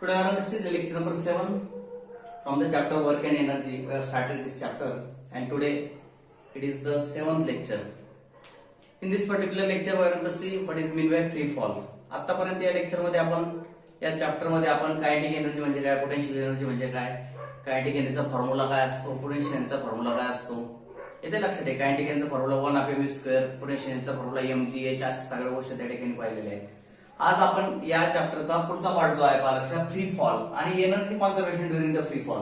Today I want to see the lecture number 7 from the chapter Work and Energy. We have started this chapter and today it is the 7th lecture. In this particular lecture we are going to see what is mean by free fall. आतापर्यंत या lecture मध्ये आपण या chapter मध्ये आपण kinetic energy म्हणजे काय, potential energy म्हणजे काय, कायनेटिक एनर्जीचा फॉर्म्युला काय असतो, पोटेन्शियल एनर्जीचा फॉर्म्युला काय असतो, येथे लक्षात ठेवा. कायनेटिक एनर्जीचा फॉर्म्युला 1/mv², पोटेन्शियल एनर्जीचा फॉर्म्युला mgh, अशा सगळ्या गोष्टी त्या ठिकाणी पाहिलेल्या आहेत. आज आपण या चॅप्टरचा पुढचा पार्ट जो आहे पालकचा फ्री फॉल आणि energy conservation during the free fall,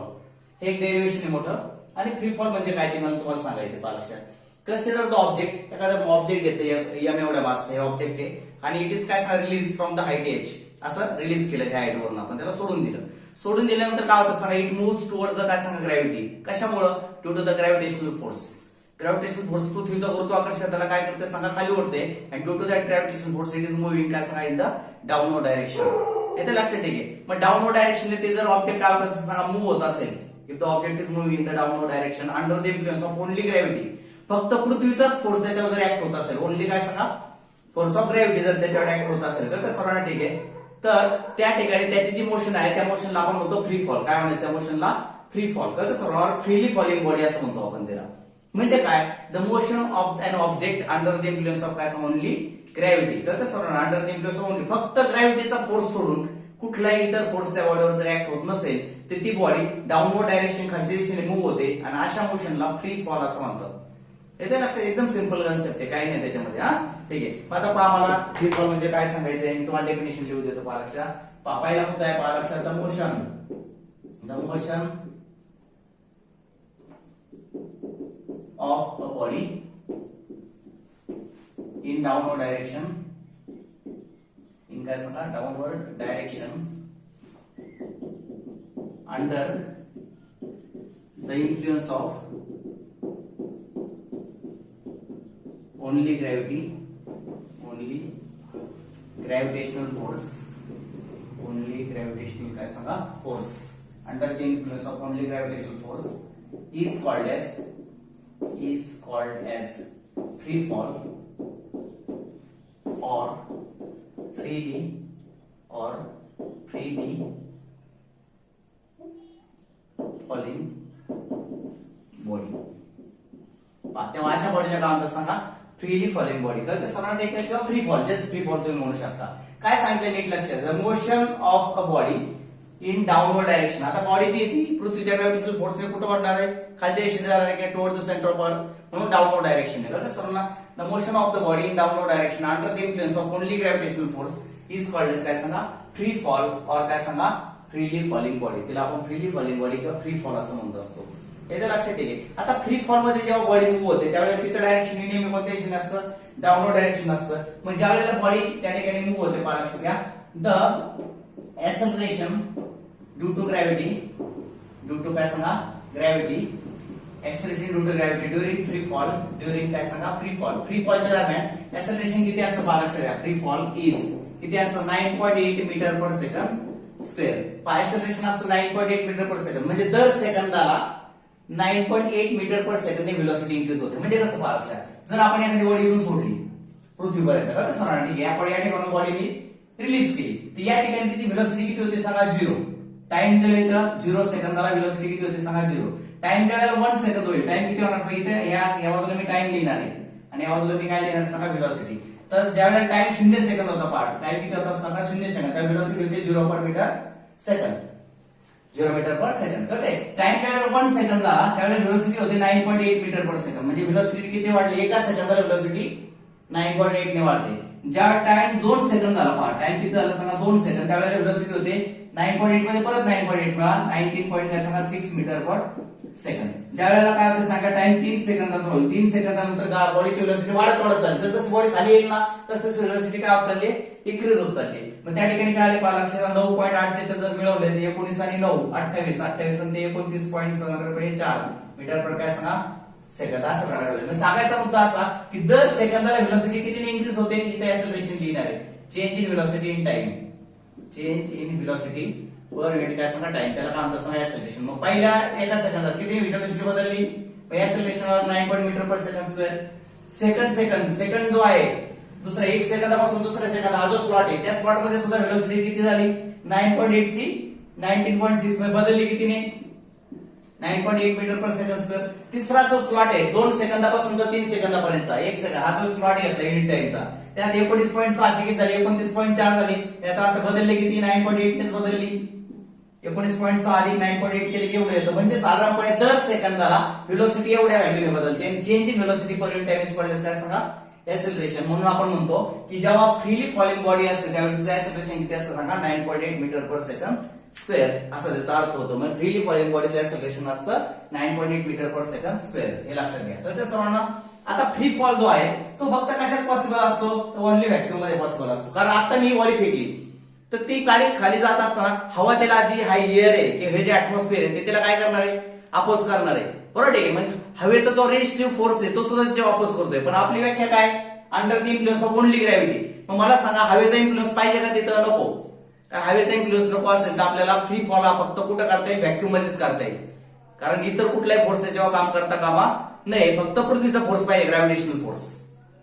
हे एक डेरिव्हेशन आहे मोठं. आणि फ्री फॉल म्हणजे काय ते मला तुम्हाला सांगायचं पालकच्या. कन्सिडर द ऑब्जेक्ट, एखादा ऑब्जेक्ट घेतलं एम एवढ्या मास हे ऑब्जेक्ट आहे आणि इट इज काय सांगा release from the height h, असं रिलीज केलं त्या हाईट वरून आपण त्याला सोडून दिलं. सोडून दिल्यानंतर काय होतं सांगा, इट मूव्स टुवर्ड्स द काय सांगा ग्रॅव्हिटी. कशामुळे? Due to the gravitational force. Gravitational force पृथ्वीचा गुरुत्वाकर्षण त्याला काय करते सांगा खाली ओढते आणि due to that gravitational force it is moving काय सांगा इन द डाऊनवर्ड डायरेक्शन. येथे लक्षात ठेवा. मग डाऊनवर्ड डायरेक्शन ते जर ऑब्जेक्ट काय होत सांगा मूव्ह होत असेल, if the object is moving in the downward direction under the influence of only gravity, फक्त पृथ्वीचाच फोर्स त्याच्यावर जर ऍक्ट होत असेल, ओनली काय सांगा फोर्स ऑफ ग्रॅव्हिटी जर त्याच्यावर ऍक्ट होत असेल तर ते सर्वांना ठीक आहे. तर त्या ठिकाणी त्याची जी मोशन आहे त्या मोशनला आपण म्हणतो फ्री फॉल. काय म्हणायचं त्या मोशनला? Free fall. तर सर्वांना फ्रीली फॉलिंग बॉडी असं म्हणतो आपण त्याला. म्हणजे काय? The motion of an object under the influence of काय सांगा ओनली ग्रॅव्हिटी. तर सर्वांना under the influence of only, फक्त ग्रॅव्हिटीचा फोर्स सोडून कुठलाही इतर फोर्स त्या बॉडीवर जर ऍक्ट होत नसेल तर ती बॉडी डाऊनवर्ड डायरेक्शन खालच्या दिशेने मूव्ह होते आणि अशा मोशनला फ्री फॉल असं म्हणतात. येते लक्षात, एकदम सिंपल कन्सेप्ट आहे, काही नाही त्याच्यामध्ये. हा ठीक आहे. आता पहा मला फ्री फॉल म्हणजे काय सांगायचं आहे, मी तुम्हाला डेफिनेशन लिहू देतो. पहा लक्षात, पहिला मुद्दा आहे पहा लक्षात, the motion of a body in downward direction, in काय सांगा downward direction under the influence of only gravitational force, only gravitational काय सांगा force, under the influence of only gravitational force is called as free fall or freely falling body. तेव्हा अशा बॉडीला काय म्हणतात सांगा फ्रीली फॉलिंग बॉडी. तर सर्वांना टेक्निक किंवा free fall, just free fall तुम्ही म्हणू शकता. काय सांगितलं नीट लक्षात, the motion of a body in downward direction. आता बॉडी जी ती पृथ्वीच्या ग्रॅव्हिटेशनल फोर्सने कुठे वाढणार आहे, खालच्या दिशेने जाणार आहे towards the centre of earth, म्हणून डाऊनवर्ड डायरेक्शन आहे. तर सर्वांना the motion of the body in downward direction under the influence of only gravitational force is called as काय सांगा फ्री फॉल और काय सांगा फ्रीली फॉलिंग बॉडी. तिला आपण फ्रीली फॉलिंग बॉडी किंवा फ्री फॉल असं म्हणत असतो. याचं लक्षात ठेवा. आता फ्री फॉल मध्ये जेव्हा बॉडी मूव्ह होते त्यावेळेला तिचं डायरेक्शन नेहमी कोणत्या दिशेने असतं, डाऊनवर्ड डायरेक्शन असतं. मग ज्यावेळेला बॉडी त्या ठिकाणी मूव्ह होते पहा लक्षात घ्या, the acceleration due to gravity, due to काय सांगा gravity, acceleration due to gravity during free fall, during काय सांगा फ्री फॉल. फ्री फॉलच्या दरम्यान एक्सेलरेशन किती असतं पहा लक्षात घ्या, फ्री फॉल इज किती असतं 9.8 metre per second square. Acceleration असतं 9.8 मीटर पर सेकंड, म्हणजे दर सेकंदाला 9.8 metre per second velocity increase होते. म्हणजे कसं पहा लक्षात, जर आपण एखादी बॉडी इथून सोडली पृथ्वीपर्यंत का सांगा ठीक आहे, आपण या ठिकाणी बॉडी मी रिलीज केली तर या ठिकाणी तिची व्हेलॉसिटी किती होते सांगा 0. टाइम जे येतं 0 सेकंदाला व्हेलॉसिटी किती होते सांगा 0. टाइम ज्या वेळेला 1 सेकंद होईल, टाइम किती होणार सांगा, इथे या बाजूला मी टाइम लिहिणार आहे आणि या बाजूला मी काय लिहिणार सांगा व्हेलॉसिटी. तर ज्या वेळेला टाइम 0 सेकंद होता पार्ट, टाइम किती होता सांगा 0 सेकंद, त्या व्हेलॉसिटी होते 0 पर metre second, 0 metre per second. कळतंय? टाइम ज्या वेळेला 1 सेकंद झाला त्यावेळेला व्हेलॉसिटी होते 9.8 मीटर पर सेकंड, म्हणजे व्हेलॉसिटी किती वाढली, एका सेकंदाला व्हेलॉसिटी 9.8 ने वाढते. ज्या टाइम 2 सेकंद झाला पहा, टाइम किती झाला सांगा 2 सेकंद, त्यावेळेला व्हेलॉसिटी होते 9.8 मध्ये परत 9.8 मिळाला 19.6 मीटर पर सेकंड. ज्या वेळेला काय होते सांगा टाइम 3 सेकंदाचा होईल, 3 सेकंदानंतर बॉडीची व्हेलॉसिटी वाढत चालली, जसं बॉडी खाली येईल ना तसंच व्हेलॉसिटी काय होत चालली इन्क्रीज होत चालली. मग त्या ठिकाणी काय आले पहा लक्षात, 9.8 त्याच्यात जर मिळवले 19 आणि 9 28 आणि ते 29.4 मीटर पर काय सांगा सेकंद असं प्रकारे. मग सांगायचा मुद्दा असा की दर सेकंदाला व्हेलॉसिटी कितीने इन्क्रीज होते, इथे एक्सेलरेशन लिहिणार आहे, change in velocity in time, change in velocity per unit काय सांगा टाइम, त्याला काय म्हणतात सांगा एक्सेलरेशन. मग पहिल्या एका सेकंदात किती व्हेलॉसिटी बदलली, acceleration 9 metre per second square. Second जो आहे दुसरा 1 सेकंदापासून दुसऱ्या सेकंद हा जो स्लॉट आहे त्या स्लॉट मध्ये सुद्धा व्हेलॉसिटी किती झाली 9.8 ची 19.6 मध्ये बदलली कितीने 9.8 मीटर पर सेकंड स्क्वेअर. तिसरा जो स्लॉट आहे 2 सेकंदापासून तर 3 सेकंदापर्यंतचा 1 सेकंद हा जो स्लॉट घेतला युनिट टाइमचा त्यात 19.6 किती झाली 29.4 झाली. याचा अर्थ बदलले किती 9.8 नेच बदलली. 19.6 अधिक 9.8 केले की एवढे येतं. म्हणजे साधारणपणे दर सेकंदाला व्हेलॉसिटी एवढ्या व्हॅल्यूने बदलते. Change in velocity per unit time is called काय सांगा एक्सेलरेशन. म्हणून आपण म्हणतो की जेव्हा फ्रीली फॉलिंग बॉडी असते त्यावेळी तिचं एक्सेलरेशन किती असतं सांगा 9.8 मीटर पर सेकंड स्क्वेअर असा त्याचा अर्थ होतो. म्हणजे फ्रीली फॉलिंग बॉडीचं एक्सेलरेशन असतं 9.8 मीटर पर सेकंड स्क्वेअर. हे लक्षात घ्या. तर ते सर्वांना आता फ्री फॉल जो आहे तो फक्त कशात पॉसिबल असतो तर ओनली व्हॅक्यूम मध्ये पॉसिबल असतो. कारण आता मी बॉडी फेकली तर ती खाली जात असताना हवा त्याला जी हाय एअर आहे की हे जे ऍटमॉस्फिअर आहे ते त्याला काय करणार आहे अपोज करणार आहे. बरोबर आहे. मग हवेचा जो रेस्ट्रिक्टिव्ह फोर्स आहे तो सुद्धा त्याच्या अपोज करतोय. पण आपली व्याख्या काय under the influence of only gravity. मग मला सांगा हवेचा इन्फ्लुएन्स पाहिजे का तिथं नको. कारण हवेचा इन्फ्लुएन्स नको असेल तर आपल्याला फ्री फॉल हा फक्त कुठं करता येईल व्हॅक्यूम मध्येच करता येईल. कारण इतर कुठल्याही फोर्स जेव्हा काम करता कामा नाही फक्त पृथ्वीचा फोर्स पाहिजे ग्रॅव्हिटेशनल फोर्स.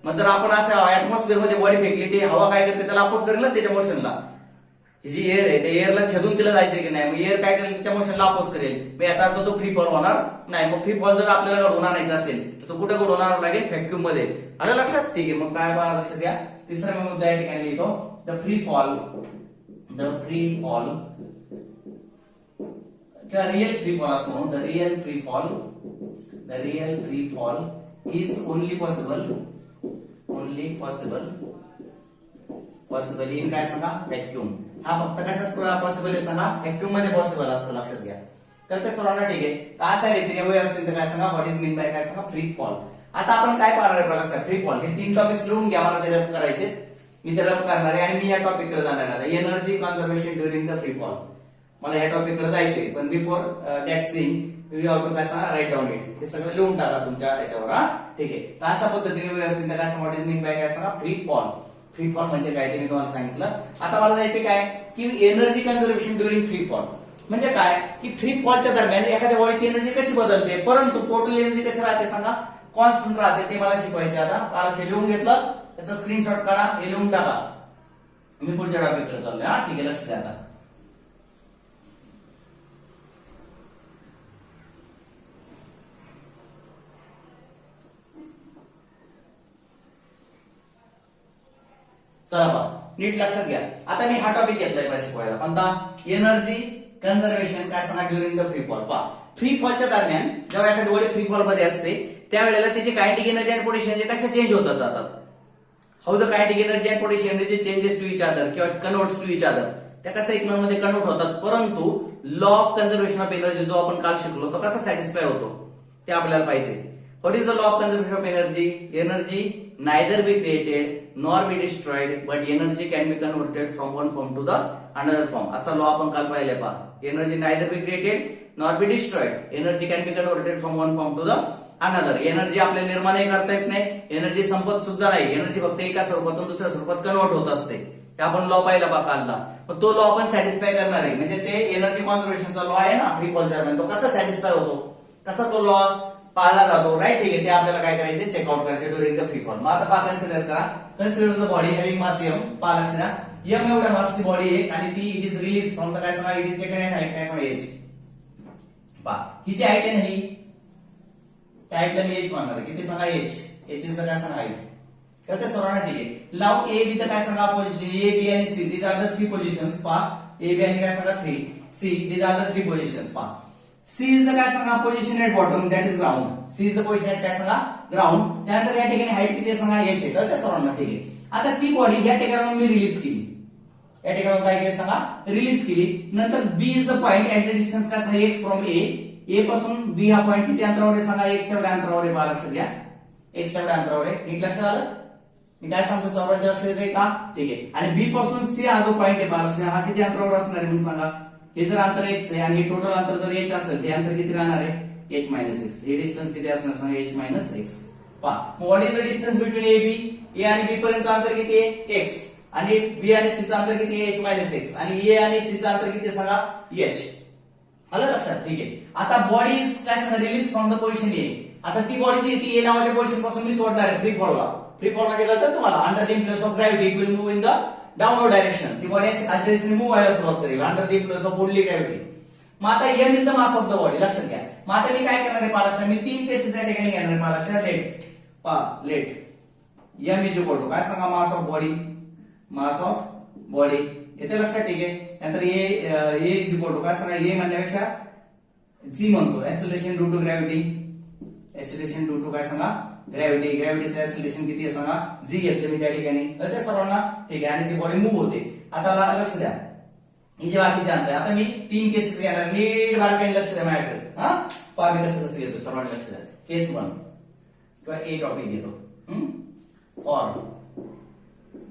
मग जर आपण असं ऍटमॉस्फिअर मध्ये बॉडी फेकली ते हवा काय करते त्याला अपोज करेल ना त्याच्या मोशनला. जी एअर आहे त्या एअरला छेदून तिला जायचे की नाही मग एअर काय करेल त्याच्या मोशनला अपोज करेल. मग याचा अर्थ तो फ्री फॉल होणार नाही. मग फ्री फॉल जर आपल्याला घडवून आणायचा असेल तर तो कुठे घडवून आणावा लागेल व्हॅक्यूम मध्ये. आलं लक्षात. ठीक आहे. मग काय बघा लक्षात द्या. तिसरा मी मुद्दा या ठिकाणी लिहितो द फ्री फॉल किंवा रिअल फ्री फॉल असं म्हणून the real free fall is only possible in काय सांगा व्हॅक्यूम. हा फक्त कशात पॉसिबल आहे सांगा व्हॅक्यूम मध्ये पॉसिबल असतो. लक्षात घ्या. तर ते सर्वांना ठीक आहे. तर अशा रीतीने वे असेल तर काय सांगा व्हॉट इज मीन बाय काय सांगा फ्री फॉल. आता आपण काय पाहणार आहे लक्षात फ्री फॉल हे 3 टॉपिक्स लिहून घ्या. मला ते रफ करायचे. मी ते रफ करणार आहे आणि मी या टॉपिक कडे जाणार आहे energy conservation during the free fall. मला या टॉपिक कडे जायचंय पण before that seeing you have to काय सांगा राईट डाऊन इट. हे सगळं लिहून टाका तुमच्या याच्यावर. हा ठीक आहे. तर अशा पद्धतीने वे असेल तर काय सांगा व्हॉट इज मीन बाय काय सांगा फ्री फॉल. फ्री फॉल म्हणजे काय ते मी तुम्हाला सांगितलं. आता मला जायचे काय की energy conservation during free fall म्हणजे काय की फ्री फॉलच्या दरम्यान एखाद्या बॉडीची एनर्जी कशी बदलते परंतु टोटल एनर्जी कशी राहते सांगा कॉन्स्टंट राहते. ते मला शिकवायचे. आता लक्ष लिहून घेतलं त्याचा स्क्रीनशॉट काढा हे लिहून टाका. मी पुढच्या टॉपिककडे चाललोय. हा ठीक आहे. लक्ष द्या. आता चला बा नीट लक्षात घ्या. आता मी हा टॉपिक घेतलाय मला शिकवायला कोणता एनर्जी कन्झर्वेशन काय सांगा ड्युरिंग द फ्री फॉल. पहा फ्री फॉलच्या दरम्यान जेव्हा एखादी बॉडी फ्री फॉल मध्ये असते त्यावेळेला त्याची कायनेटिक एनर्जी आणि पोटेन्शियल कशा चेंज होतात जातात. How the kinetic energy and potential म्हणजे चेंजेस टू इच अदर किंवा कन्वर्ट्स टू इच अदर त्या कसा एकमेकांमध्ये कन्वर्ट होतात. परंतु law of conservation of energy जो आपण काल शिकलो तो कसा सॅटिस्फाय होतो ते आपल्याला पाहिजे. What is the law of conservation of energy. Energy neither be created nor be destroyed but energy can be converted from one form to the another form. असा लॉ आपण काल पाहिले. पहा energy neither be created nor be destroyed energy can be converted from one form to the another. Energy आपल्याला निर्माणही करता येत नाही एनर्जी संपत सुद्धा नाही. एनर्जी फक्त एका स्वरूपातून दुसऱ्या स्वरूपात कन्वर्ट होत असते. ते आपण लॉ पाहिला बा कालला. मग तो लॉ आपण सॅटिस्फाय करणार आहे म्हणजे ते एनर्जी कॉन्झर्वेशनचा लॉ आहे ना फ्री फॉल दरम्यान तो कसा सॅटिस्फाय होतो कसा तो लॉ पाळला जातो. राईट. ठीक आहे. ते आपल्याला काय करायचे चेकआउट करायचे ड्युरिंग द फ्री फॉल. मग आता पहा कन्सिडर करा. Consider the body having mass m. पहा लक्ष द्या m एवढ्या मासची बॉडी आहे आणि ती it is release from the काय सांगा it is taken at height काय सांगा h. पहा हिची हाईट आहे नाही त्या हाईटला मी h मानणार आहे. किती सांगा h. h इज द काय सांगा हाईट. तर ते सर्वांना ठीक आहे. लाव a b द काय सांगा पोझिशन a b आणि c these are the 3 positions. पहा a b आणि काय सांगा 3 c these are the 3 positions. पहा C is the काय सांगा position at bottom that is ground. C is the position at काय सांगा ग्राउंड. त्यानंतर या ठिकाणी हाईट किती सांगा h आहे. तर त्या सर्वांना ठीक आहे. आता ती बॉडी या ठिकाणाहून मी रिलीज केली. या ठिकाणाहून काय केलं सांगा रिलीज केली. नंतर B is the point at the distance काय सांगा x फ्रॉम A पासून B हा पॉइंट किती अंतरावर आहे सांगा x एवढ्या अंतरावर आहे. पहा लक्षात घ्या x एवढ्या अंतरावर आहे. नीट लक्षात आलं. मी काय सांगतो सर्वांच्या लक्षात येते का ठीक आहे. आणि B पासून C हा जो पॉइंट आहे पहा लक्षात हा किती अंतरावर असणार आहे मग सांगा. हे जर अंतर x आहे आणि टोटल अंतर जर h असेल ते अंतर किती राहणार आहे h - x. हे डिस्टन्स किती असणार सांगा h - x. पहा what is the distance between a b a आणि b पर्यंतचं अंतर किती आहे x आणि b आणि c चं अंतर किती आहे h - x आणि a आणि c चं अंतर किती आहे सांगा h. आलं लक्षात. ठीक आहे. आता बॉडी इज काय सांगा release from the position a. आता ती बॉडी जी ती a नावाच्या पोझिशन पासून मी सोडणार आहे फ्री फॉलला. फ्री फॉल म्हणजे कळतं तुम्हाला under the influence of gravity it will move in the downward direction, ती बॉडी अशा दिशेने मूव्ह व्हायला सुरुवात करेल under the influence of only gravity. मग आता M is the mass of the body, लक्षात घ्या. मग आता मी काय करणार आहे पालक्षात, मी 3 केसेस या ठिकाणी घेणार आहे पालक्षात. Let M is equal to काय सांगा, mass of body, mass of body येते लक्षात, ठीक आहे. नंतर ए इज इक्वल टू काय सांगा, ए म्हणण्यापेक्षा जी म्हणतो, acceleration due to gravity, acceleration due to काय सांगा, ग्रॅव्हिटी. ग्रॅव्हिटीचं एक्सेलरेशन किती आहे सांगा, जी घेतलं मी त्या ठिकाणी, तर ते सर्वांना ठीक आहे. आणि ती बॉडी मूव्ह होते. आता लक्ष द्या, ही जे बाकीचे अंतर, आता मी 3 केसेस घेणार, नीट बारकाईने लक्ष द्या माझ्याकडे. हा पहा मी कसं घेतो, सर्वांनी लक्ष द्या. केस 1 किंवा ए टॉपिक घेतो. For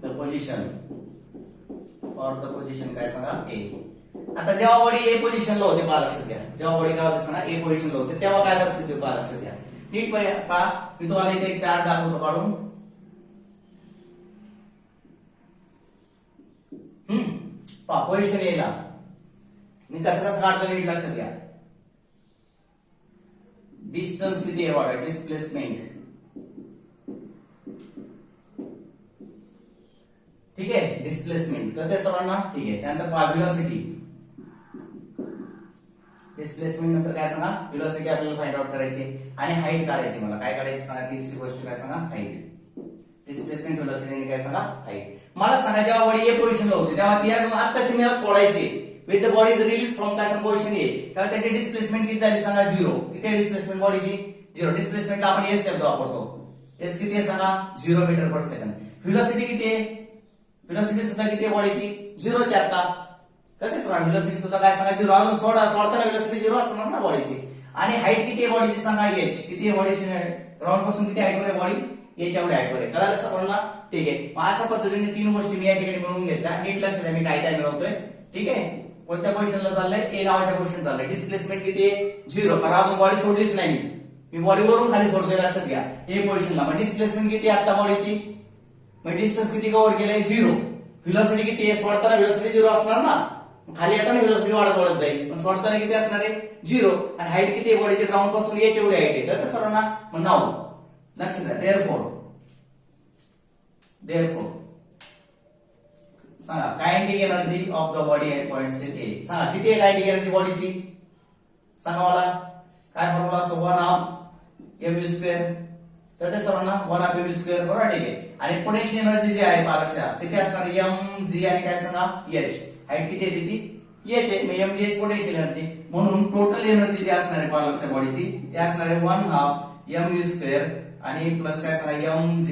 the position, for the position काय सांगा, ए. आता जेव्हा बॉडी ए पोझिशनला होते पहा लक्षात घ्या, जेव्हा बॉडी काय होते सांगा, ए पोझिशनला होते, तेव्हा काय परिस्थिती होती पहा लक्षात घ्या. नीट पहा, मी तुम्हाला इथे एक चार्ट दाखवतो काढून. पहा पोझिशन ए ला मी कसं कसं काढतो नीट लक्षात घ्या. डिस्टन्स किती आहे बघा, डिस्प्लेसमेंट, ठीक आहे. डिस्प्लेसमेंट कळते सर्वांना, ठीक आहे. त्यानंतर पहा व्हेलॉसिटी, डिस्प्लेसमेंट नंतर काय सांगा, व्हेलॉसिटी आपल्याला फाइंड आउट करायची आणि हाईट काढायची. मला काय काढायची सांगा, तिसरी गोष्ट काय सांगा, हाईट. डिस्प्लेसमेंट, व्हेलॉसिटी आणि काय सांगा, हाईट. मला सांगा जेव्हा बॉडी ए पोझिशनला होती तेव्हा ती आत्ताशी मला सोडायची, with the body is release from काय सांगा, पोझिशन ए, तेव्हा त्याची डिस्प्लेसमेंट किती झाली सांगा, 0. किती आहे डिस्प्लेसमेंट बॉडीची, 0. डिस्प्लेसमेंटला आपण एस शब्द वापरतो. एस किती आहे सांगा, 0 मीटर पर सेकंड. व्हेलॉसिटी किती आहे, व्हेलॉसिटी सुद्धा किती आहे बॉडीची, 0 ची. आता कळते सर, व्हेलॉसिटी सुद्धा काय सांगा, 0. अजून सोडताना व्हेलॉसिटी 0 असणार ना बॉडीची. आणि हाईट किती आहे बॉडीची सांगा, एच. किती आहे बॉडीची, ग्राउंड पासून किती हाईट वर आहे बॉडी, एच एवढी हाईट वर आहे. कळालं सर्वांना, ठीक आहे. मग अशा पद्धतीने 3 गोष्टी मी या ठिकाणी मिळवून घेतल्या. नीट लक्ष द्या मी काय काय मिळवतोय, ठीक आहे. कोणत्या पोझिशनला चाललंय, ए नावाच्या पोझिशन चाललंय. डिस्प्लेसमेंट किती आहे, 0, कारण अजून बॉडी सोडलीच नाही मी बॉडी वरून खाली सोडतोय लक्षात घ्या, ए पोझिशनला. मग डिस्प्लेसमेंट किती आहे आता बॉडीची, मग डिस्टन्स किती कव्हर केलंय, 0. व्हेलॉसिटी किती आहे, सोडताना व्हेलॉसिटी 0 असणार ना, खाली येताना व्हेलॉसिटी वाढत जाईल, पण सोडताना किती असणार आहे, 0. आणि हाईट किती आहे बॉडीची, ग्राउंड पासून एच एवढी हाईट आहे. कळतं सर्वांना. मग नाव लक्षात द्या, therefore सांगा kinetic energy of the body at point ए. सांगा किती आहे कायनेटिक एनर्जी बॉडीची, सांगा मला. काय फॉर्म्युला असतो, 1/2 mv². कळते सर्वांना, 1/2 mv², बरोबर, ठीक आहे. आणि पोटेन्शियल एनर्जी जी आहे पालक्षात तिथे असणार mg आणि काय सांगा, h. हाईट किती आहे त्याची, h आहे. मग mg h पोटेन्शियल एनर्जी, म्हणून टोटल एनर्जी जी असणार आहे पालक्षात बॉडीची ती असणार आहे 1/2 mv² आणि प्लस काय सांगा, mg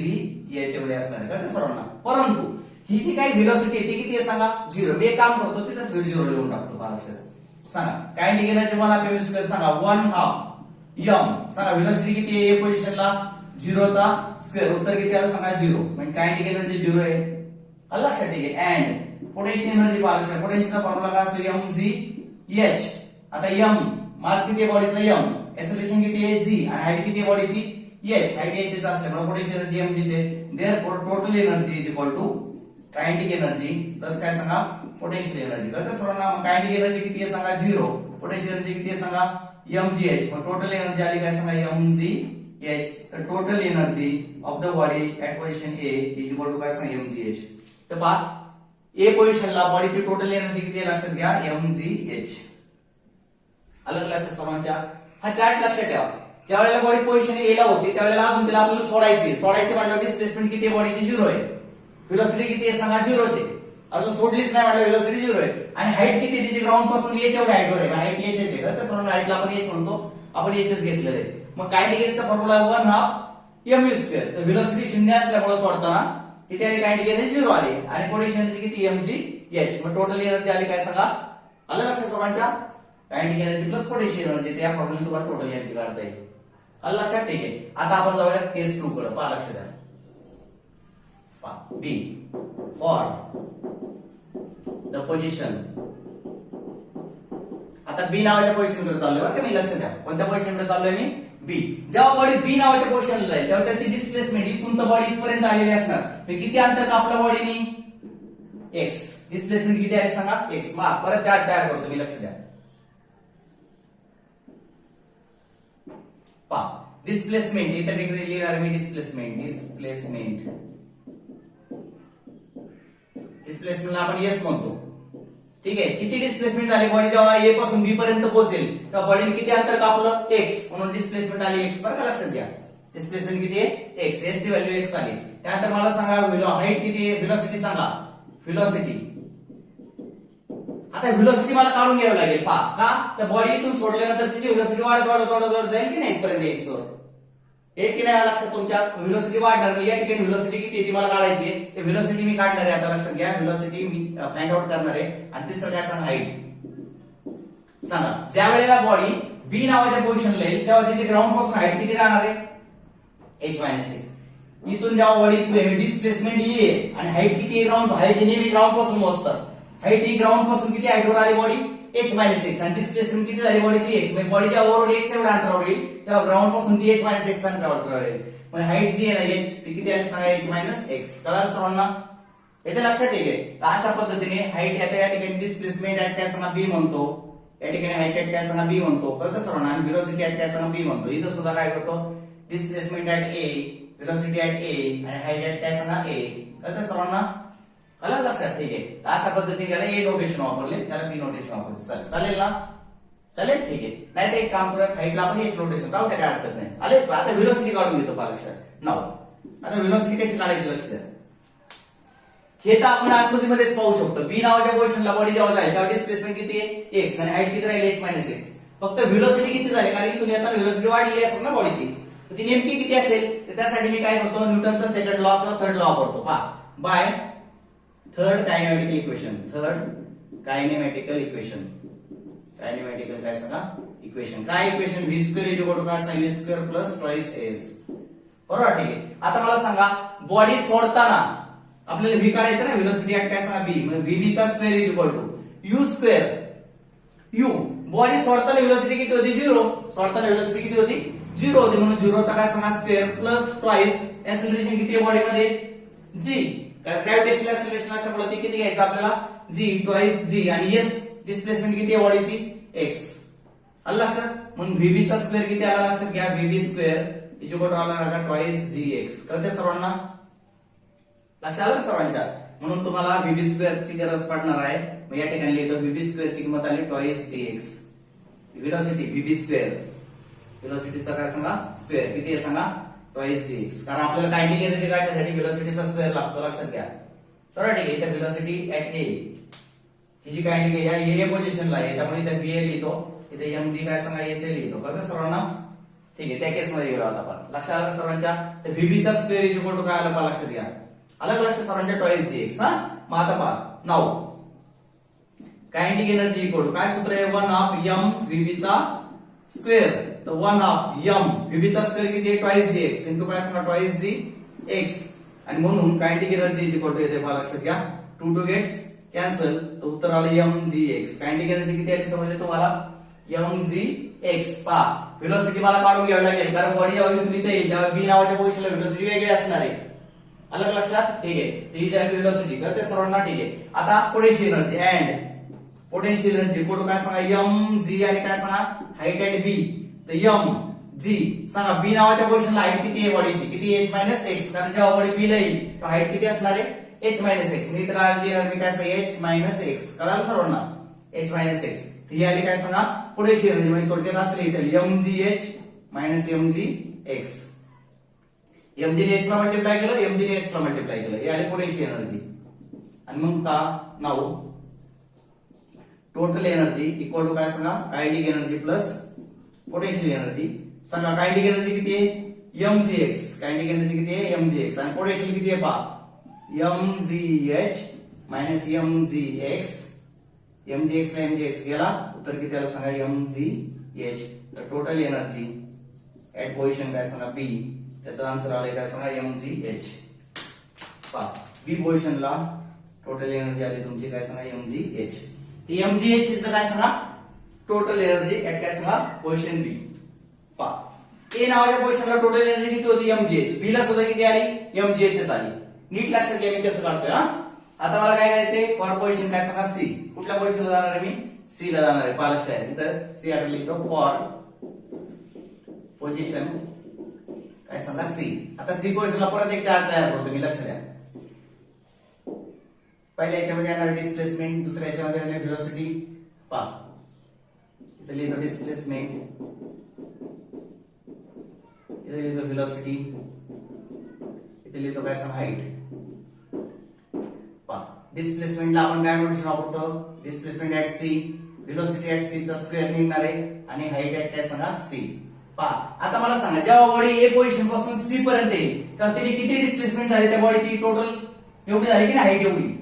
h एवढे असणार आहे. कळते सर्वांना. परंतु ही जी काही व्हेलॉसिटी आहे ती किती आहे सांगा, 0. मी एक काम करतो, तिथेच 0 लिहून टाकतो पालक्षात. सांगा कायनेटिक एनर्जी 1/2 mv² सांगा, 1/2 m. सांगा व्हेलॉसिटी किती आहे ए पोझिशनला, 0 चा स्क्वेअर. उत्तर किती आलं सांगा, 0. म्हणजे कायनेटिक एनर्जी 0 आहे. लक्षात, ठीक आहे. अँड पोटेन्शियल एनर्जी पालक्षात, पोटेन्शियलचा फॉर्म्युला काय असतो, mg h. आता m मास किती आहे बॉडीचा, m. एक्सेलरेशन किती आहे, g. आणि हाईट किती आहे बॉडीची, h. हाईट h असल्यामुळे पोटेन्शियल एनर्जी mg चे. Therefore total energy is equal to kinetic energy plus काय सांगा, पोटेन्शियल एनर्जी. कळतं सर्वांना. मग कायनेटिक एनर्जी किती आहे सांगा, 0. पोटेन्शियल एनर्जी किती आहे सांगा, mgh. मग टोटल एनर्जी आली काय सांगा, mgh. तर total energy of the body at position A is equal to काय सांगा, mgh. तर पहा ए पोझिशनला बॉडीची टोटल एनर्जी किती आहे लक्षात घ्या, mgh. अलग लक्षात सर्वांच्या. हा चार्ट लक्षात ठेवा. ज्या वेळेला बॉडी पोझिशन ए ला होती त्यावेळेला अजून तिला आपल्याला सोडायची म्हणल्यावर डिस्प्लेसमेंट किती आहे बॉडीची, 0 आहे. व्हेलॉसिटी किती आहे सांगा, 0 चे. अजून सोडलीच नाही म्हटलं व्हेलॉसिटी 0 आहे. आणि हाईट किती आहे तिची, ग्राउंड पासून एच एवढ्या हाईट वर आहे. हाईट एच आहे. तर सर्वांना हाईटला आपण एच म्हणतो, आपण एचच घेतलेलं आहे. मग कायनेटिक एनर्जीचा फॉर्म्युला 1/2 mv². तर व्हेलॉसिटी 0 असल्यामुळे सोडताना किती आली, कायनेटिक एनर्जी 0 आली. आणि पोटेन्शियल एनर्जी किती, mgh. मग टोटल एनर्जी आली काय सांगा, आलं लक्षात सर्वांच्या. Kinetic energy plus potential energy, त्या फॉर्म्युला तुम्हाला टोटल एनर्जी काढता येईल. आलं लक्षात, ठीक आहे. आता आपण जाऊया केस 2 कडे. पहा लक्षात द्या, बी फॉर द पोझिशन. आता बी नावाच्या पोझिशनकडे चाललोय बरं का मी, लक्षात द्या. कोणत्या पोझिशनकडे चाललोय मी, बी. जेव्हा बॉडी बी नावाच्या पोझिशनला जाईल तेव्हा त्याची डिस्प्लेसमेंट इथून तर बॉडी इथपर्यंत आलेली असणार. किती अंतर कापलं बॉडीने, x. डिस्प्लेसमेंट किती आली सांगा, x. मग परत चार्ट तयार करतो मी, लक्ष द्या. पहा डिस्प्लेसमेंट इथे लिहिणार मी, डिस्प्लेसमेंट डिस्प्लेसमेंटला आपण एस म्हणतो. ठीक आहे. किती डिस्प्लेसमेंट झाली बॉडी जेव्हा ए पासून बी पर्यंत पोहोचेल तेव्हा बॉडीने किती अंतर कापलं एक्स, म्हणून डिस्प्लेसमेंट आली एक्स. बरं का लक्षात घ्या, डिस्प्लेसमेंट किती आहे एक्स, एस ची व्हॅल्यू एक्स आली. त्यानंतर मला सांगा हाईट किती आहे, व्हेलॉसिटी सांगा. व्हेलॉसिटी, आता व्हेलॉसिटी मला काढून घ्यावी लागेल. पहा का, तर बॉडी इथून सोडल्यानंतर तिची व्हेलॉसिटी वाढत वाढत वाढत वाढत जाईल की नाही इथपर्यंत येईल. एक की नाही लक्षात तुमच्या, व्हेलॉसिटी वाढणार. या ठिकाणी व्हेलॉसिटी किती आहे ती मला काढायची आहे. ते व्हेलॉसिटी मी काढणार आहे. आता लक्षात घ्या, व्हेलॉसिटी मी फाइंड आउट करणार आहे. आणि तिसरं काय सांगा, हाईट सांगा. ज्या वेळेला बॉडी बी नावाच्या पोझिशनला येईल तेव्हा त्याची ग्राउंड पासून हाईट किती राहणार आहे, h मायनस ए. इथून जेव्हा बॉडी डिस्प्लेसमेंट ए आणि हाईट किती आहे, ग्राउंड हाईट नेहमी ग्राउंड पासून मोजतात. हाईट ही ग्राउंड पासून किती हाईटवर आली बॉडी, h मायनस एक्स, आणि डिस्प्लेसमेंट किती झाली बॉडीची एक्स. म्हणजे बॉडी जेव्हा ओव्हरऑल एक्स एवढा अंतरावर येईल तेव्हा ग्राउंड पासून ती h मायनस एक्स अंतरावर येईल. म्हणजे हाईट जी आहे ना h ती किती आहे सांगा, h मायनस एक्स. कळलं सर्वांना, येते लक्षात. ठीक आहे. तर अशा पद्धतीने हाईट या ठिकाणी डिस्प्लेसमेंट ऍट काय सांगा बी म्हणतो, या ठिकाणी हाईट ऍट काय सांगा बी म्हणतो. कळतं सर्वांना. आणि व्हेलॉसिटी ऍट काय सांगा बी म्हणतो. इथं सुद्धा काय करतो, displacement at A, velocity at A आणि हाईट ऍट काय सांगा ए. कळतं सर्वांना, आलं लक्षात. ठीक आहे. तर अशा पद्धतीने त्याला ए नोटेशन वापरले, त्याला बी नोटेशन वापरले. चालेल ना, चालेल. ठीक आहे. नाही तर एक काम करूया, हाईटला आपण एच नोटेशन काढू, काय हरकत नाही. आले. आता व्हेलॉसिटी काढून घेतो पहा लक्षात. नाव आता व्हेलॉसिटी कशी काढायची लक्ष द्या. हे तर आपण आकृतीमध्येच पाहू शकतो. बी नावाच्या पोझिशनला बॉडी जेव्हा जाईल तेव्हा डिस्प्लेसमेंट किती आहे एक्स आणि हाईट किती राहील h मायनस एक्स. फक्त व्हेलॉसिटी किती झाली, कारण इथून येताना व्हेलॉसिटी वाढलेली असेल ना बॉडीची, तर ती नेमकी किती असेल. तर त्यासाठी मी काय करतो, न्यूटनचा सेकंड लॉ किंवा थर्ड लॉ वापरतो. पहा, by third kinematical equation. Third kinematical equation. Kinematical काय सांगा इक्वेशन. काय equation, V square is equal to काय सांगा, V square plus twice S. बरोबर. ठीक आहे. आता मला सांगा, बॉडी सोडताना आपल्याला व्ही काढायचं ना, व्हेलॉसिटी ऍट काय सांगा बी, म्हणजे व्ही चा square is equal to u square. U body सोडताना व्हेलॉसिटी किती होती, 0. सोडताना व्हेलॉसिटी किती होती, 0 होती. म्हणून 0 चा काय सांगा स्क्वेअर प्लस ट्वाइस एक्सेलरेशन किती आहे बॉडीमध्ये, जी. ग्रॅव्हिटेशनल एक्सेलरेशन असल्यामुळे ती किती घ्यायचं आपल्याला, जी ट्वाइस जी. आणि एस डिस्प्लेसमेंट किती आहे बॉडीची, एक्स. आलं लक्षात. म्हणून व्हीबी चा स्क्वेअर किती आला लक्षात घ्या, VB square is equal to आला ट्वाइस जी एक्स. कळते सर्वांना, लक्षात आलं सर्वांच्या. म्हणून तुम्हाला व्हीबी स्क्वेअर ची गरज पडणार आहे. मग या ठिकाणी लिहितो व्हीबी स्क्वेअर ची किंमत आली twice g x. Velocity VB square, व्हेलॉसिटीचा काय सांगा स्क्वेअर किती आहे सांगा, ट्वाइस जी एक्स. कारण आपल्याला कायनेटिक एनर्जी काढण्यासाठी व्हेलॉसिटीचा स्क्वेअर लागतो, लक्षात घ्या. तर ठीक आहे. इथे व्हेलॉसिटी ऍट ए ही जी कायनेटिक या ए पोझिशनला आहे, त्यामुळे इथे व्ही ए लिहितो, इथे एम जी काय सांगा एच ए लिहितो. कळतं सर्वांना. ठीक आहे. त्या केस मध्ये गेलो आता आपण, लक्षात आलं सर्वांच्या. तर व्हीबी चा स्क्वेअर इज इक्वल टू काय आलं पहा लक्षात घ्या, अलग लक्ष सर्वांच्या ट्वाइस जी एक्स. हा मग आता पहा नाव कायनेटिक एनर्जी इक्वल टू काय सूत्र आहे, 1 एम व्हीबी चा स्क्वेअर. तर 1 एम व्हीबी चा स्क्वेअर किती आहे, ट्वाइस जी एक्स इंटू काय सांगा ट्वाइस जी एक्स. आणि म्हणून kinetic energy is equal to येते पहा लक्षात घ्या, 2 2 गेट्स कॅन्सल, तर उत्तर आलं m g x. Kinetic energy किती आली समजले तुम्हाला, एम जी एक्स. पहा व्हेलॉसिटी मला काढून घ्यावी लागेल, कारण बॉडी जेव्हा इथून इथे येईल तेव्हा बी नावाच्या पोझिशनला व्हेलॉसिटी वेगळी असणार आहे. अलग लक्षात. ठीक आहे. ही झाली व्हेलॉसिटी. कळते सर्वांना. ठीक आहे. आता potential energy and potential energy code काय सांगा, एम जी आणि काय सांगा हाईट ऍट बी. तर एम जी सांगा बी नावाच्या पोझिशनला हाईट किती आहे बॉडीची, किती एच मायनस एक्स. कारण जेव्हा बॉडी बी ला येईल तेव्हा हाईट किती असणार आहे, एच मायनस एक्स. मी तर मी काय सांगा एच मायनस एक्स. कळालं सर्वांना, एच मायनस एक्स. ही आली काय सांगा पोटेन्शियल एनर्जी. म्हणजे थोडक्यात असं लिहिता m g h minus m g x. M g h ला मल्टिप्लाय केलं, एम जी एच ला मल्टिप्लाय केलं, हे आले पोटेन्शियल एनर्जी. आणि मग का नाव टोटल एनर्जी इक्वल टू काय सांगा kinetic energy plus potential energy. सांगा कायनेटिक एनर्जी किती आहे, m g x. Kinetic energy किती आहे, एम जी एक्स. आणि पोटेन्शियल किती आहे पहा, m g h minus m g x. M g x ला एम जी एक्स गेला, उत्तर किती आलं सांगा एम जी एच. तर टोटल एनर्जी ऍट पोझिशन काय सांगा बी, त्याचा आन्सर आलाय काय सांगा एम जी एच. पहा बी पोझिशनला टोटल एनर्जी आली तुमची काय सांगा m g h. M g h is काय सांगा टोटल एनर्जी ऍट काय सांगा पोझिशन बी. पहा ए नावाच्या पोझिशनला टोटल एनर्जी किती होती एम जी एच, बी ला सुद्धा किती आली एम जी एच आली. नीट लक्षात घ्या मी कसं काढतोय. हा आता मला काय करायचंय, फॉर पोझिशन काय सांगा सी. कुठल्या पोझिशनला जाणार आहे मी, सी ला जाणार आहे. पहा लक्षात आहे तर सी आपण लिहितो फॉर पोझिशन काय सांगा सी. आता सी पोझिशनला परत एक चार्ट तयार करतो मी, लक्ष द्या. पहिल्या याच्यामध्ये येणार डिस्प्लेसमेंट, दुसऱ्या याच्यामध्ये येणार व्हेलॉसिटी. पहा इथे लिहितो डिस्प्लेसमेंट, इथे लिहितो व्हेलॉसिटी, इथे लिहितो काय सांग हाईट. पहा डिस्प्लेसमेंटला आपण काय नोटेशन वापरतो, displacement at C, velocity at C चा स्क्वेअर निघणार आहे आणि हाईट ऍट काय सांगा सी. पहा आता मला सांगा जेव्हा बॉडी ए पोझिशन पासून सी पर्यंत येईल तेव्हा तिने किती डिस्प्लेसमेंट झाली त्या बॉडीची, टोटल एवढी झाली की नाही, हाईट एवढी.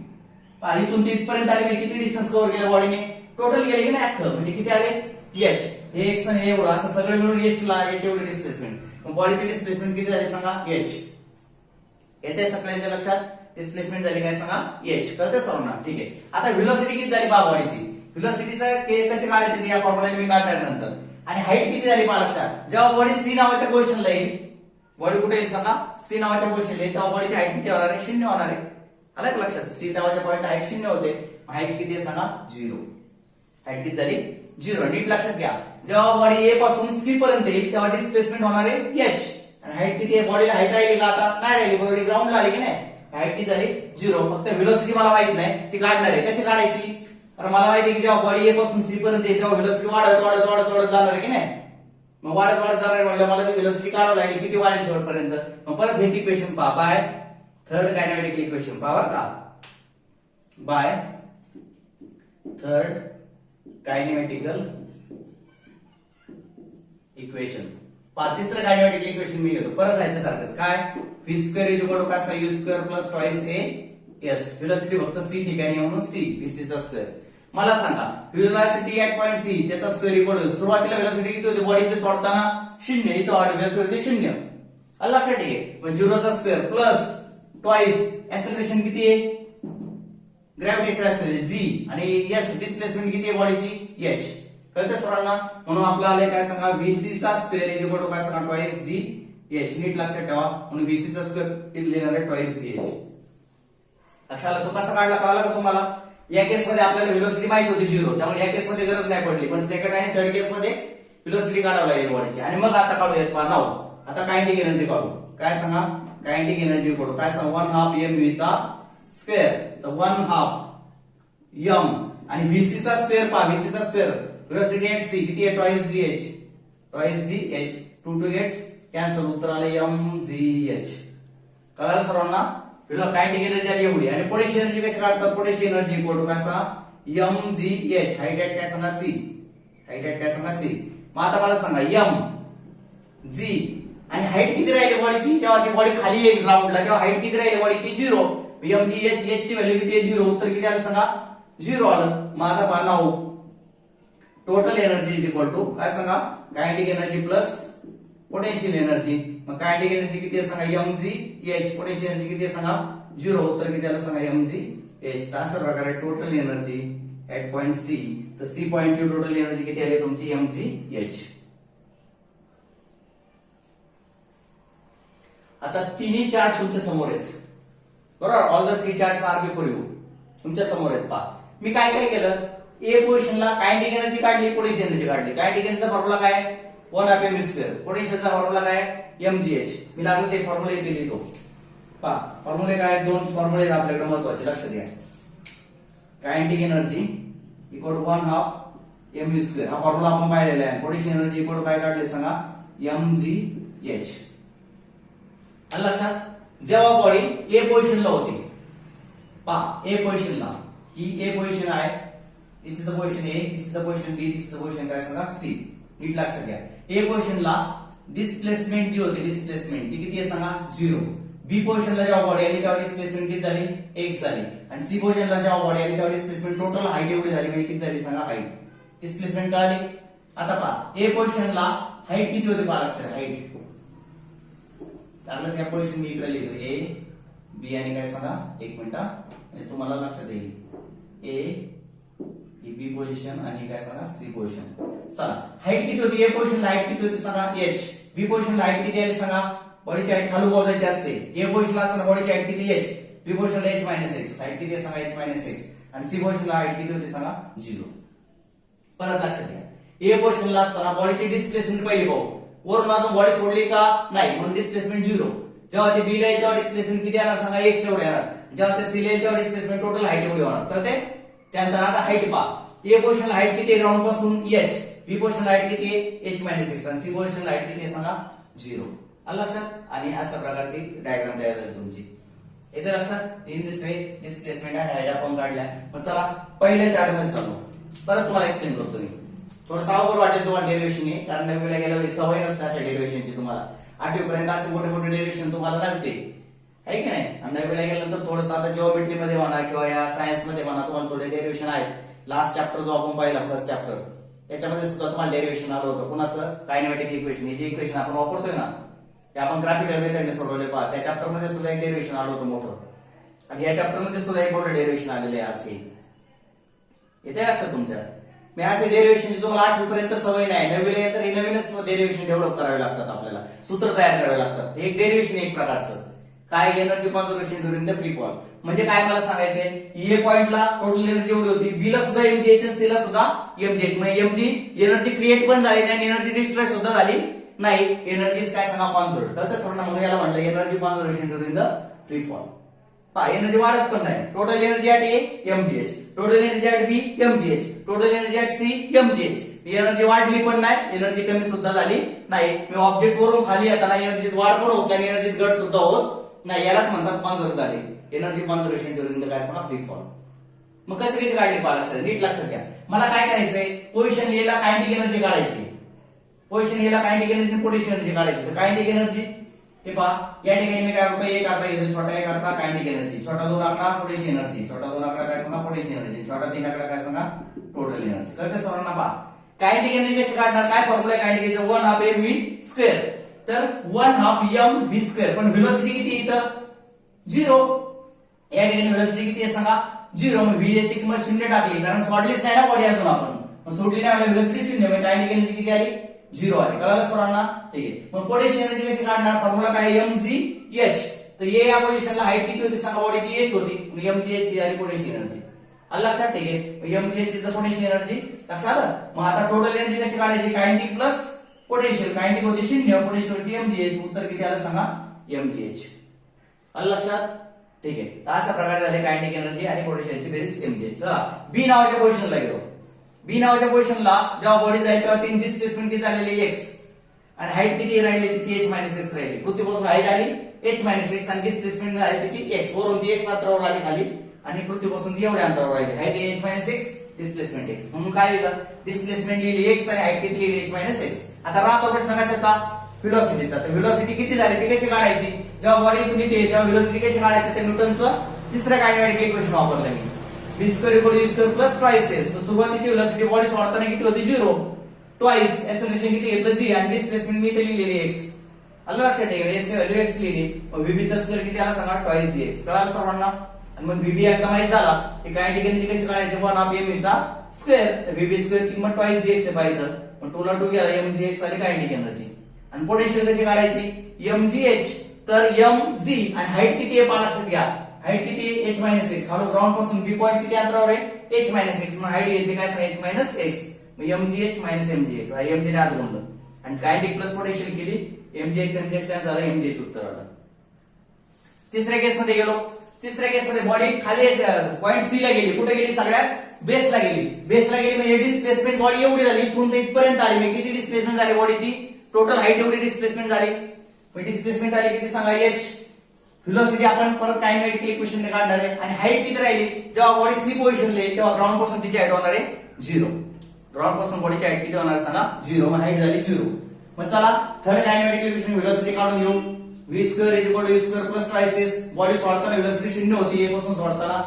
पहा इथून तिथपर्यंत आले की किती डिस्टन्स कव्हर केलं बॉडीने, टोटल गेले की नाही अख्खं, म्हणजे किती आले एच, हे एक्स आणि एवढं असं सगळं मिळून एच ला एच एवढी डिस्प्लेसमेंट. मग बॉडीची डिस्प्लेसमेंट किती झाली सांगा एच. येते सगळ्यांच्या लक्षात, डिस्प्लेसमेंट झाली काय सांगा एच. कळते सर्वांना, ठीक आहे. आता व्हेलॉसिटी किती झाली पहा बॉडीची, व्हेलॉसिटीचा कसे काढायचे ते या फॉर्म्युला मी काढणार नंतर. आणि हाईट किती झाली पहा लक्षात, जेव्हा बॉडी सी नावाच्या पोझिशनला येईल, बॉडी कुठे येईल सांगा सी नावाच्या पोझिशनला येईल, तेव्हा बॉडीची हाईट किती होणार आहे, 0 होणार आहे. आलं का लक्षात, सी नावाच्या पॉइंटला हाईट 0 होते, हाईट किती आहे सांगा 0. हाईट किती झाली 0. नीट लक्षात घ्या, जेव्हा बॉडी ए पासून सी पर्यंत येईल तेव्हा डिस्प्लेसमेंट होणार आहे एच. आणि हाईट किती आहे, बॉडीला हाईट राहिली का आता, नाही राहिली, बॉडी ग्राउंडला आली की नाही, हाईट किती झाली 0. फक्त व्हेलॉसिटी मला माहित नाही, ती काढणार आहे. कशी काढायची, कारण मला माहिती आहे की जेव्हा बॉडी ए पासून सी पर्यंत येईल तेव्हा व्हेलॉसिटी वाढत वाढत वाढत वाढत जाणार आहे की नाही. मग वाढत वाढत जाणार म्हणजे मला ती व्हेलॉसिटी काढावं लागेल, किती वाढेल शेवटपर्यंत. मग परत ह्याची इक्वेशन पहा, बाय थर्ड कायनेमॅटिकल इक्वेशन पहा बरं का, बाय थर्ड कायनेमॅटिकल इक्वेशन. पहा तिसरं कायनेमॅटिकल इक्वेशन मी घेतो परत ह्याच्यासारखंच, काय v square is equal to काय सांगा u square plus twice a s. Velocity फक्त सी ठिकाणी म्हणून सी, व्हीसी चा स्क्वेअर. मला सांगा व्हेलॉसिटी ऍट पॉइंट सी त्याचा स्क्वेअर इक्वल टू, सुरुवातीला व्हेलॉसिटी किती होती बॉडीचे सोडताना 0, इथं व्हेलॉसिटी होती 0. लक्षात ठेवा, मग 0 चा स्क्वेअर प्लस ट्वाइस एक्सेलरेशन किती आहे, ग्रॅव्हिटेशन एक्सेलरेशन जी, आणि एस डिस्प्लेसमेंट किती आहे बॉडीची एच. कळते सर्वांना, म्हणून आपलं आलंय काय सांगा व्हीसी चा स्क्वेअर इज इक्वल टू काय सांगा ट्वाइस जी एच. नीट लक्षात ठेवा, म्हणून व्हीसी चा स्क्वेअर इथे लिहिणार आहे ट्वाइस जी एच. लक्षात तो कसा काढला कळाला का तुम्हाला. या केस मध्ये आपल्याला व्हेलॉसिटी माहिती होती 0, त्यामुळे या केस मध्ये गरज नाही पडली, पण सेकंड आणि थर्ड केस मध्ये व्हेलॉसिटी काढावी लागेल बॉडीची. आणि मग आता काढूयात पहा नाव, आता कायनेटिक एनर्जी काढू. काय सांगा कायनेटिक एनर्जी काढू, काय सांगा 1/2 mv चा स्क्वेअर, तर 1/2 m आणि vc चा स्क्वेअर पहा, vc चा स्क्वेअर व्हेलॉसिटी ऍट सी किती आहे twice g h, twice g h. 2 2 gets cancel, उत्तर आले mgh. कळालं सर्वांना, कायनेटिक एनर्जी आली एवढी. आणि पोटेन्शियल एनर्जी कशी काढतात, पोटेन्शियल एनर्जी इक्वल टू काय सांगा mgh, हाईट ऍट काय सांगा सी, हाईट ऍट काय सांगा सी. मग आता मला सांगा m g आणि हाईट किती राहिली बॉडीची, जेव्हा ती बॉडी खाली येईल ग्राउंडला तेव्हा हाईट किती राहिली बॉडीची 0. mgh h ची व्हॅल्यू किती आहे 0, उत्तर किती आलं सांगा 0 आलं. मग आता पहा नाव total energy is equal to काय सांगा kinetic energy plus potential energy. मग कायनेटिक एनर्जी किती आहे सांगा mgh, पोटेन्शियल एनर्जी किती आहे सांगा 0, उत्तर किती आलं सांगा mgh. तर अशा प्रकारे total energy at point C, तर सी पॉइंट ची टोटल एनर्जी किती आली तुमची mgh. आता तिन्ही चार्ट तुमच्या समोर आहेत बरोबर, all the 3 charts are before you, तुमच्या समोर आहेत. पहा मी काय काय केलं, ए पोझिशनला कायनेटिक एनर्जी काढली, पोटेन्शियल एनर्जी काढली. कायनेटिक एनर्जीचा फॉर्म्युला काय 1/mv², पोटेन्शियलचा फॉर्म्युला काय mgh. मी लागलो ते फॉर्म्युला इथे लिहितो. पहा फॉर्म्युले काय, 2 फॉर्म्युले आहेत आपल्याकडे महत्त्वाचे, लक्षात घ्या. Kinetic energy equal to 1/2 mv², हा फॉर्म्युला आपण पाहिलेला आहे. पोटेन्शियल एनर्जी इक्वल टू काय काढले सांगा mgh. लक्षात, जेव्हा बॉडी ए पोझिशनला होती, पहा ए पोझिशनला, ही ए पोझिशन आहे, this is the position A, this is the position B, this is the position काय सांगा सी. नीट लक्षात घ्या, ए पोझिशनला डिस्प्लेसमेंट जी होती, डिस्प्लेसमेंट ती किती आहे सांगा 0. बी पोझिशनला जेव्हा बॉडी आली तेव्हा डिस्प्लेसमेंट किती झाली x झाली. आणि सी पोझिशनला जेव्हा बॉडी आली तेव्हा डिस्प्लेसमेंट टोटल हाईट एवढी झाली, म्हणजे किती झाली सांगा हाईट. डिस्प्लेसमेंट कळाली. आता पहा ए पोझिशनला हाईट किती होती पहा लक्षात, हाईट त्याला त्या पोझिशन मी इकडे लिहितो ए बी आणि काय सांगा एक मिनिट म्हणजे तुम्हाला लक्षात येईल. ए ही बी पोझिशन आणि काय सांगा सी पोझिशन. चला हाईट किती होती ए पोझिशनला, हाईट किती होती सांगा h. बी पोझिशनला हाईट किती आली सांगा, बॉडीची हाईट खाली मोजायची असते. ए पोझिशनला असताना बॉडीची हाईट किती h, बी पोझिशनला h - x, हाईट किती आहे सांगा h - x. आणि सी पोझिशनला हाईट किती होती सांगा 0. परत लक्षात घ्या, ए पोझिशनला असताना बॉडीची डिस्प्लेसमेंट पहिली पाहू, वरून अजून बॉडी सोडली का नाही, म्हणून डिस्प्लेसमेंट 0. जेव्हा ती बी ला येईल तेव्हा डिस्प्लेसमेंट किती येणार सांगा x एवढे येणार. जेव्हा ते सील येईल तेव्हा डिस्प्लेसमेंट टोटल हाईट एवढी होणार. तर ते त्यानंतर आता हाईट पहा. ए पोझिशनला हाईट किती आहे ग्राउंड पासून h, बी पोझिशनला हाईट किती आहे h - 6 आणि सी पोझिशनला हाईट किती आहे सांगा 0. आलं लक्षात. आणि अशा प्रकारची डायग्राम तयार झाली तुमची. येते लक्षात. इन दिस वे डिस्प्लेसमेंट आणि हाईट आपण काढल्या. मग चला पहिल्या चार्ट मध्ये चालू. परत तुम्हाला एक्सप्लेन करतो मी. थोडं अवघड वाटेल तुम्हाला डेरिव्हेशन हे, कारण नववीला गेल्यावर सवय नसते अशा डेरिव्हेशनची तुम्हाला. 8वी पर्यंत असे मोठे मोठे डेरिव्हेशन तुम्हाला नव्हते, आहे की नाही. आणि नववीला गेल्यानंतर थोडंसं आता जिओमेट्री मध्ये म्हणा किंवा या सायन्स मध्ये म्हणा तुम्हाला थोडे डेरिव्हेशन आहेत. लास्ट चॅप्टर जो आपण पाहिला फर्स्ट चॅप्टर त्याच्यामध्ये सुद्धा तुम्हाला डेरिव्हेशन आलं होतं. कुणाचं कायनेमॅटिक इक्वेशन. हे जे इक्वेशन आपण वापरतोय ना ते आपण ग्राफिकल मेथडने सोडवले पहा. त्या चॅप्टर मध्ये सुद्धा एक डेरिव्हेशन आलं होतं मोठं. आणि या चॅप्टर मध्ये सुद्धा एक मोठं डेरिव्हेशन आलेलं आहे आज. येते लक्षात तुमच्या. मी असे डेरिव्हेशन तुम्हाला 8वी पर्यंत सवय नाही. नववीला तर नवीनच डेरिव्हेशन डेव्हलप करावे लागतात आपल्याला. सूत्र तयार करावे लागतात. एक डेरिव्हेशन एक प्रकारचं काय energy conservation during the free fall. म्हणजे काय मला सांगायचे ए पॉइंटला टोटल एनर्जी एवढी होती, बी ला सुद्धा एमजीएच आणि सी ला सुद्धा एमजीएच. म्हणजे एमजी एनर्जी क्रिएट पण झाली नाही, एनर्जी डिस्ट्रॉय सुद्धा झाली नाही. एनर्जी काय सांगा कॉन्झर्व. तर तसं म्हणून याला म्हटलं energy conservation during the free fall. पहा एनर्जी वाढत पण नाही. Total energy at A mgh, total energy at B mgh, total energy at C mgh. Energy वाढली पण नाही, एनर्जी कमी सुद्धा झाली नाही. मी ऑब्जेक्ट वरून खाली येताना एनर्जीत वाढ पण होत नाही, एनर्जीत घट सुद्धा होत नाही. यालाच म्हणतात कॉन्झर्व झाले. एनर्जी कॉन्झर्वेशन ड्युरिंग द काय सांगा फ्री फॉल. मग कसे कसे काढली पहा लक्षात, नीट लक्षात घ्या. मला काय करायचंय पोझिशन ए ला कायनेटिक एनर्जी काढायची. पोझिशन ए ला कायनेटिक एनर्जी पोटेन्शियल एनर्जी काढायची. तर कायनेटिक एनर्जी हे पहा या ठिकाणी मी काय करतो एक आकडा घेतो, छोटा एक आकडा कायनेटिक एनर्जी, छोटा 2 आकडा पोटेन्शियल एनर्जी, छोटा 2 आकडा काय सांगा पोटेन्शियल एनर्जी, छोटा 3 आकडा काय सांगा टोटल एनर्जी. कळते सर्वांना. पहा कायनेटिक एनर्जी कशी काढणार, काय फॉर्म्युला आहे कायनेटिक एनर्जी 1/2 mv². तर 1/2 mv². पण व्हेलॉसिटी किती इथं 0. या ठिकाणी व्हेलॉसिटी किती आहे सांगा 0. मग v ची किंमत 0 टाकली कारण सोडलीच नाही ना बॉडी अजून आपण. मग सोडली नाही म्हणजे व्हेलॉसिटी 0. म्हणजे कायनेटिक एनर्जी किती आली 0 आली. कळलं सर्वांना. ठीक आहे. मग पोटेन्शियल एनर्जी कशी काढणार, फॉर्म्युला काय mgh. तर ए या पोझिशनला हाईट किती होती सांगा बॉडीची h होती. mgh ही आली पोटेन्शियल एनर्जी. आलं लक्षात. ठीक आहे. mgh ची पोटेन्शियल एनर्जी लक्षात आलं. मग आता टोटल एनर्जी कशी काढायची, कायनेटिक प्लस पोटेन्शियल. कायनेटिक होती 0, पोटेन्शियलची mgh. उत्तर किती आलं सांगा mgh. आलं लक्षात. ठीक आहे. तर अशा प्रकारे झाले कायनेटिक एनर्जी आणि पोटेन्शियलची बेरीज mgh. चला बी नावाच्या पोझिशनला गेलो. बी नावाच्या पोझिशनला जेव्हा बॉडी जाईल तेव्हा तीन डिस्प्लेसमेंट किती झालेली x आणि हाईट किती राहिली तिची h - 6 राहिली. पृथ्वीपासून हाईट आली h - 6 आणि डिस्प्लेसमेंट झाली तिची x. वरून ती x अंतरावर आली खाली आणि पृथ्वीपासून ती एवढ्या अंतरावर राहिली. Height h - 6 displacement x. म्हणून काय लिहिलं डिस्प्लेसमेंट लिहिली x आणि हाईट किती लिहिली h - 6. आता राहतो प्रश्न कशाचा व्हेलॉसिटीचा. तर व्हेलॉसिटी किती झाली ती कशी काढायची, जेव्हा बॉडी इथून येते तेव्हा व्हेलॉसिटी कशी काढायची, ते न्यूटनचं तिसरं कायनेमॅटिक इक्वेशन वापरलं मी. v² = u² + twice s. तर सुरुवातीची व्हेलॉसिटी बॉडी सोडताना किती होती 0. ट्वाइस एक्सेलरेशन किती घेतलं g आणि डिस्प्लेसमेंट मी इथे लिहिलेली x. आलं लक्षात. s ची व्हॅल्यू x लिहिली. मग vb चा स्क्वेअर किती आला सांगा ट्वाइस gx. कळालं सर्वांना. आणि मग vb एकदा माहित झाला की कायनेटिक एनर्जी कशी काढायची 1/2 mv चा स्क्वेअर. vb स्क्वेअर ची किंमत ट्वाइस gx आहे पाहिजे. पण 2 ला 2 गेला mgx आली कायनेटिक एनर्जी. आणि पोटेन्शियल कशी काढायची mgh. तर mg आणि हाईट किती आहे पहा लक्षात घ्या. हाईट किती आहे h - 6. खालून ग्राउंड पासून बी पॉइंट किती अंतरावर आहे h - 6. मग हाईट येते काय सांगा h - x. मग mgh - mgx mg ने आत गुणलं आणि कायनेटिक प्लस पोटेन्शियल केली mgx काय झालं mgh उत्तर आलं. तिसऱ्या केस मध्ये गेलो. तिसऱ्या केस मध्ये बॉडी खाली पॉइंट सी ला गेली. कुठे गेली सगळ्यात बेसला गेली. बेसला गेली म्हणजे डिस्प्लेसमेंट बॉडी एवढी झाली इथून ते इथपर्यंत आली. म्हणजे किती डिस्प्लेसमेंट झाली बॉडीची टोटल हाईट एवढी डिस्प्लेसमेंट झाली. डिस्प्लेसमेंट आली किती सांगा h. व्हेलॉसिटी आपण परत कायनेटिक इक्वेशन ने काढणार आहे. आणि हाईट किती राहिली जेव्हा बॉडी सी पोझिशनला येईल तेव्हा ग्राउंड पासून तिची हाईट होणार आहे 0. ग्राउंड पासून बॉडीची हाईट किती होणार सांगा 0. मग हाईट झाली 0. मग चला थर्ड कायनेटिक इक्वेशन व्हेलॉसिटी काढून घेऊ. v² = u² + twice s. Body सोडताना व्हेलॉसिटी 0 होती a पासून सोडताना.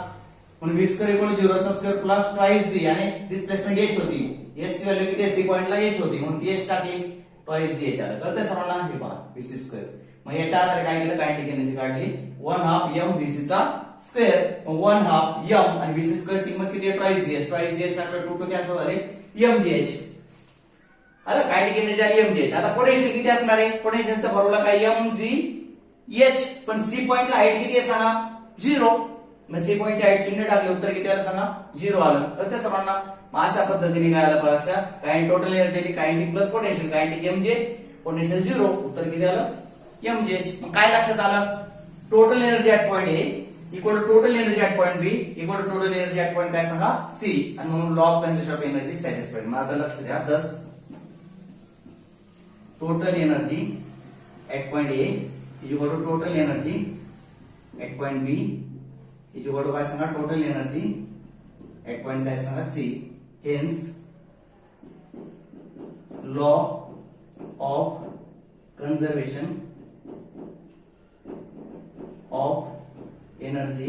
म्हणून v² = 0 चा स्क्वेअर प्लस twice g आणि डिस्प्लेसमेंट h होती. s ची व्हॅल्यू किती सी पॉइंटला h होती म्हणून ती h टाकली twice g h आलं. कळतंय सर्वांना. हे पहा vc². मग याच्या आधारे काय केलं कायनेटिक एनर्जी काढली 1/2 mvc चा स्क्वेअर. मग 1/2 m आणि vc² ची किंमत किती आहे twice gh. twice gh टाकलं 2 2 कॅन्सल झाले mgh. आलं कायनेटिक एनर्जी आली mgh. आता पोटेन्शियल किती असणार आहे पोटेन्शियलचा फॉर्म्युला काय mgh. पण सी पॉइंटला हाईट किती आहे सांगा 0. मग सी पॉइंटची हाईट 0 टाकली उत्तर किती आलं सांगा 0 आलं. तर त्या सर्वांना मग अशा पद्धतीने काय आलं परीक्षा काय total energy kinetic plus potential kinetic mgh potential 0 उत्तर किती आलं mgh. मग काय लक्षात आलं total energy at point A equal to total energy at point B equal to total energy at point काय सांगा सी आणि म्हणून law of conservation of energy satisfied. मग आता लक्ष द्या. Thus total energy at point A is equal to total energy at point B is equal to काय सांगा टोटल एनर्जी ऍट पॉइंट काय सांगा C. Hence law of conservation of energy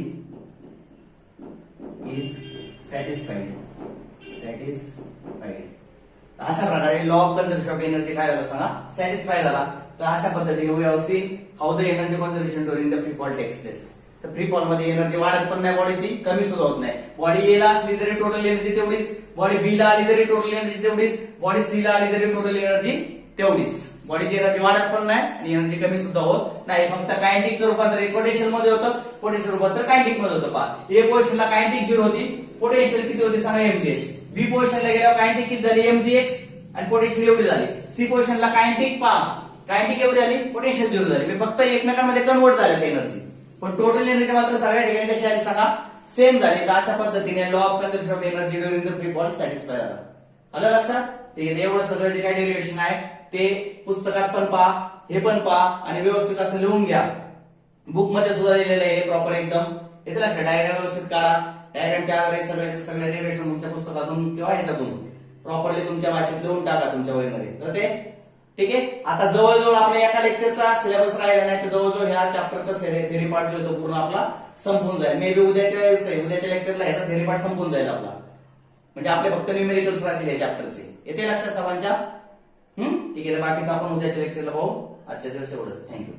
is satisfied. अशा प्रकारे law of conservation of energy काय झालं सांगा satisfy झाला. तर अशा पद्धतीने we have seen how the energy conservation during the free fall takes place. तर फ्री फॉल मध्ये एनर्जी वाढत पण नाही बॉडीची कमी सुद्धा होत नाही. बॉडी ए ला असली तरी टोटल एनर्जी तेवढीच, बॉडी बी ला आली तरी टोटल एनर्जी तेवढीच, बॉडी सी ला आली तरी टोटल एनर्जी तेवढीच. बॉडीची एनर्जी वाढत पण नाही आणि एनर्जी कमी सुद्धा होत नाही. फक्त कायनेटिकचं रूपांतर पोटेन्शियल मध्ये होतं, पोटेन्शियल रूपांतर कायनेटिक मध्ये होतं. पहा ए पोझिशनला कायनेटिक 0 होती, पोटेन्शियल किती होती सांगा mgh. बी पोझिशनला गेल्यावर कायनेटिक किती झाली mgx आणि पोटेन्शियल एवढी झाली. सी पोझिशनला कायनेटिक पहा कायनेटिक एवढी झाली, पोटेन्शियल 0 झाली. फक्त एकमेकांमध्ये कन्वर्ट झाल्या एनर्जी, पण टोटल एनर्जी मात्र सगळ्या ठिकाणी कशी आली सांगा सेम झाली. तर अशा पद्धतीने law of conservation of energy during the free fall satisfy झाला. आलं लक्षात. ठीक आहे. एवढं सगळं जे काही डेरिव्हेशन आहे ते पुस्तकात पण पहा, हे पण पहा आणि व्यवस्थित असं लिहून घ्या. बुक मध्ये सुद्धा दिलेलं आहे प्रॉपर एकदम. येते लक्षात. डायग्राम व्यवस्थित काढा. डायग्रामच्या आधारे सगळे डेरिव्हेशन तुमच्या पुस्तकातून किंवा ह्याच्यातून प्रॉपरली तुमच्या भाषेत लिहून टाका तुमच्या वहीमध्ये. तर ते ठीक आहे. आता जवळजवळ आपल्या एका लेक्चरचा सिलेबस राहिला नाही, तर जवळजवळ ह्या चॅप्टरचा थेरी पार्ट जो आहे तो पूर्ण आपला संपून जाईल. मे बी उद्याच्या लेक्चरला ह्याचा थेरी पार्ट संपून जाईल आपला. म्हणजे आपले फक्त न्यूमेरिकल्स राहतील या चॅप्टरचे. येते लक्षात सर्वांच्या. ठीक आहे. तर बाकीचं आपण उद्याच्या लेक्चरला पाहू. आजच्या दिवस एवढंच. थँक्यू.